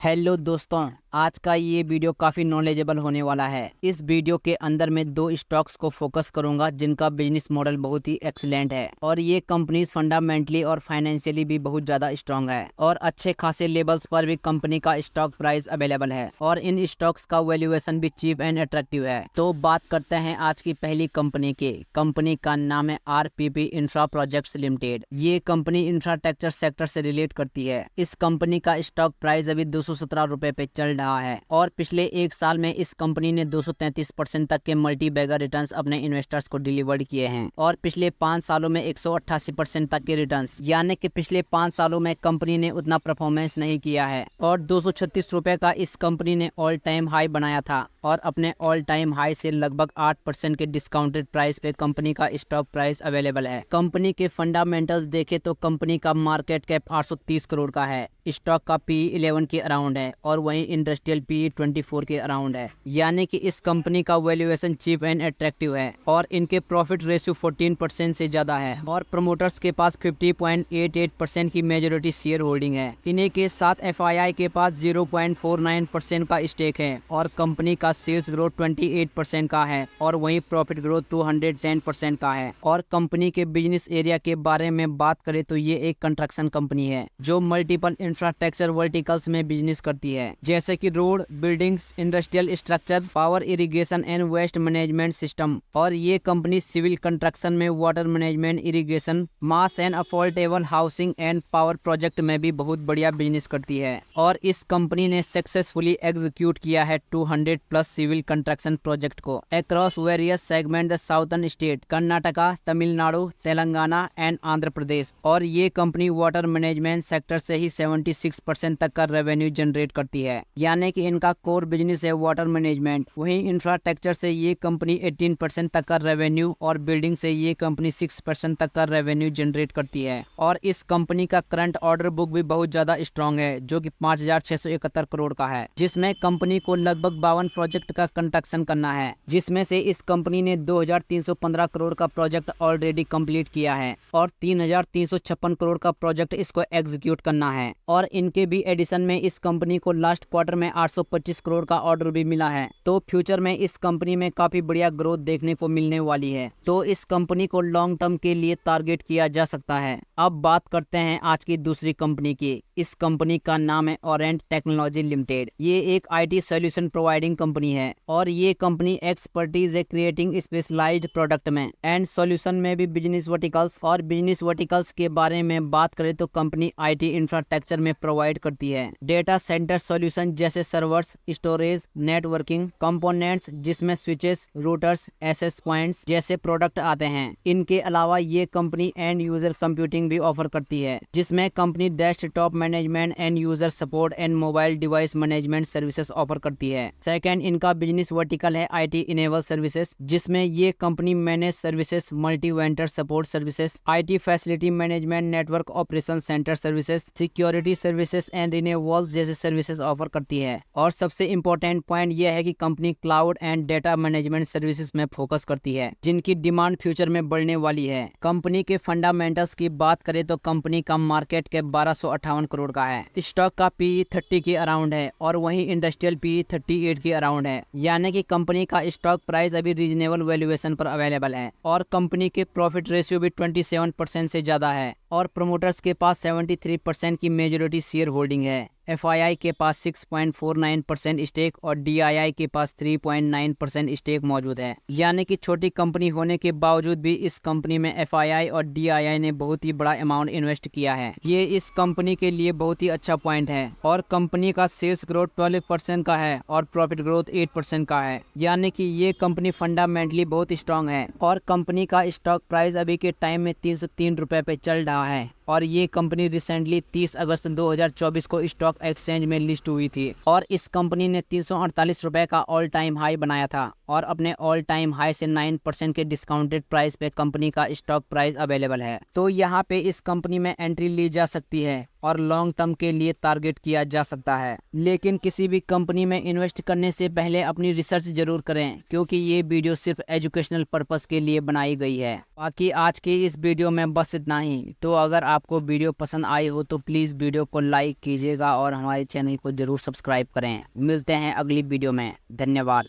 Hello दोस्तों, आज का ये वीडियो काफ़ी नॉलेजेबल होने वाला है। इस वीडियो के अंदर मैं दो स्टॉक्स को फोकस करूंगा जिनका बिजनेस मॉडल बहुत ही एक्सीलेंट है और ये कंपनीज फंडामेंटली और फाइनेंशियली भी बहुत ज़्यादा स्ट्रांग है और अच्छे खासे लेवल्स पर भी कंपनी का स्टॉक प्राइस अवेलेबल है और इन स्टॉक्स का वैल्यूएशन भी चीप एंड अट्रैक्टिव है। तो बात करते हैं आज की पहली कंपनी की। कंपनी का नाम है आरपीपी इंफ्रा प्रोजेक्ट्स लिमिटेड। ये कंपनी इंफ्रास्ट्रक्चर सेक्टर से रिलेट करती है। इस कंपनी का स्टॉक प्राइस अभी 217 रुपए पे चल रहा है और पिछले एक साल में इस कंपनी ने 233% तक के मल्टी बैगर रिटर्न्स अपने इन्वेस्टर्स को डिलीवर्ड किए हैं और पिछले 5 सालों में 188% तक के रिटर्न्स, यानी कि पिछले 5 सालों में कंपनी ने उतना परफॉर्मेंस नहीं किया है और 236 रुपए का इस कंपनी ने ऑल टाइम हाई बनाया था और अपने ऑल टाइम हाई से लगभग 8% के डिस्काउंटेड प्राइस पे कंपनी का स्टॉक प्राइस अवेलेबल है। कंपनी के फंडामेंटल्स देखे तो कंपनी का मार्केट कैप 830 करोड़ का है, स्टॉक का पी 11 के अराउंड है और वहीं इंडस्ट्रियल पी 24 के अराउंड है, यानी कि इस कंपनी का वैल्यूएशन चीप एंड अट्रैक्टिव है और इनके प्रॉफिट रेशियो 14% से ज्यादा है और प्रमोटर्स के पास 50.88% की मेजोरिटी शेयर होल्डिंग है। इन्हीं के साथ एफआईआई के पास 0.49% का स्टेक है और कंपनी का सेल्स ग्रोथ 28% का है और वहीं प्रॉफिट ग्रोथ 210% का है। और कंपनी के बिजनेस एरिया के बारे में बात करें तो ये एक कंस्ट्रक्शन कंपनी है जो मल्टीपल इंफ्रास्ट्रक्चर वर्टिकल्स में बिजनेस करती है, जैसे कि road, buildings, industrial structure, power, irrigation and waste management system. और ये कंपनी सिविल कंस्ट्रक्शन में water management, irrigation, mass and affordable housing and power project में भी बहुत बढ़िया बिजनेस करती है और इस कंपनी ने सक्सेसफुली एग्जीक्यूट किया है 200 प्लस सिविल कंस्ट्रक्शन प्रोजेक्ट को across various segment the southern state, Karnataka, Tamil Nadu, Telangana and Andhra Pradesh. और ये कंपनी वाटर मैनेजमेंट सेक्टर से ही 76% तक का रेवेन्यू जनरेट करती है, यानी कि इनका कोर बिजनेस है वाटर मैनेजमेंट। वहीं इंफ्रास्ट्रक्चर से ये कंपनी 18% तक का रेवेन्यू और बिल्डिंग से ये कंपनी 6% तक का रेवेन्यू जनरेट करती है। और इस कंपनी का करंट ऑर्डर बुक भी बहुत ज्यादा स्ट्रॉन्ग है जो कि 5671 करोड़ का है, जिसमें कंपनी को लगभग 52 प्रोजेक्ट का कंस्ट्रक्शन करना है, जिसमें से इस कंपनी ने 2315 करोड़ का प्रोजेक्ट ऑलरेडी कंप्लीट किया है और 3356 करोड़ का प्रोजेक्ट इसको एग्जीक्यूट करना है। और इनके भी एडिशन में इस कंपनी को लास्ट क्वार्टर में 825 करोड़ का ऑर्डर भी मिला है, तो फ्यूचर में इस कंपनी में काफी बढ़िया ग्रोथ देखने को मिलने वाली है। तो इस कंपनी को लॉन्ग टर्म के लिए टारगेट किया जा सकता है। अब बात करते हैं आज की दूसरी कंपनी की। इस कंपनी का नाम है ओरेंट टेक्नोलॉजी लिमिटेड। ये एक आईटी सॉल्यूशन प्रोवाइडिंग कंपनी है और ये कंपनी एक्सपर्टीज है क्रिएटिंग स्पेशलाइज्ड प्रोडक्ट में एंड सॉल्यूशन में भी बिजनेस वर्टिकल्स। और बिजनेस वर्टिकल्स के बारे में बात करें तो कंपनी आईटी इंफ्रास्ट्रक्चर में प्रोवाइड करती है डेटा सेंटर सॉल्यूशन जैसे सर्वर्स, स्टोरेज, नेटवर्किंग कंपोनेंट्स जिसमें स्विचेस, रूटर्स, एक्सेस पॉइंट्स जैसे प्रोडक्ट आते हैं। इनके अलावा ये कंपनी एंड यूजर कंप्यूटिंग भी ऑफर करती है, जिसमें company desktop management and user support and mobile device management services offer करती है। सेकंड, इनका बिजनेस वर्टिकल है आईटी इनेबल सर्विसेज, जिसमें ये company manage services, multi vendor support services, IT facility management, network operation centre services, security services and renewables जैसे services offer करती है। और सबसे इंपॉर्टेंट पॉइंट यह है कि company cloud and data management services में फोकस करती है, जिनकी डिमांड फ्यूचर में बढ़ने वाली है। कंपनी के फंडामेंटल्स की बात करें तो कंपनी का मार्केट कैप 1258 करोड़ का है, स्टॉक का पी 30 के अराउंड है और वहीं इंडस्ट्रियल पी 38 के अराउंड है, यानी कि कंपनी का स्टॉक प्राइस अभी रीजनेबल वैल्यूएशन पर अवेलेबल है। और कंपनी के प्रॉफिट रेशियो भी 27% से ज्यादा है और प्रमोटर्स के पास 73% की मेजोरिटी शेयर होल्डिंग है। एफआईआई के पास 6.49% स्टेक और डीआईआई के पास 3.9% स्टेक मौजूद है, यानी कि छोटी कंपनी होने के बावजूद भी इस कंपनी में एफआईआई और डीआईआई ने बहुत ही बड़ा अमाउंट इन्वेस्ट किया है। ये इस कंपनी के लिए बहुत ही अच्छा पॉइंट है। और कंपनी का सेल्स ग्रोथ 12% का है और प्रॉफिट ग्रोथ 8% का है, यानी कि ये कंपनी फंडामेंटली बहुत स्ट्रांग है। और कंपनी का स्टॉक प्राइस अभी के टाइम में 303 रुपए पे चल रहा है और ये कंपनी रिसेंटली 30 अगस्त 2024 को स्टॉक एक्सचेंज में लिस्ट हुई थी और इस कंपनी ने 348 रुपए का ऑल टाइम हाई बनाया था और अपने ऑल टाइम हाई से 9% के डिस्काउंटेड प्राइस पे कंपनी का स्टॉक प्राइस अवेलेबल है। तो यहाँ पे इस कंपनी में एंट्री ली जा सकती है और लॉन्ग टर्म के लिए टारगेट किया जा सकता है। लेकिन किसी भी कंपनी में इन्वेस्ट करने से पहले अपनी रिसर्च जरूर करें, क्योंकि ये वीडियो सिर्फ एजुकेशनल पर्पस के लिए बनाई गई है। बाकी आज की इस वीडियो में बस इतना ही। तो अगर आपको वीडियो पसंद आई हो तो प्लीज़ वीडियो को लाइक कीजिएगा और हमारे चैनल को ज़रूर सब्सक्राइब करें। मिलते हैं अगली वीडियो में। धन्यवाद।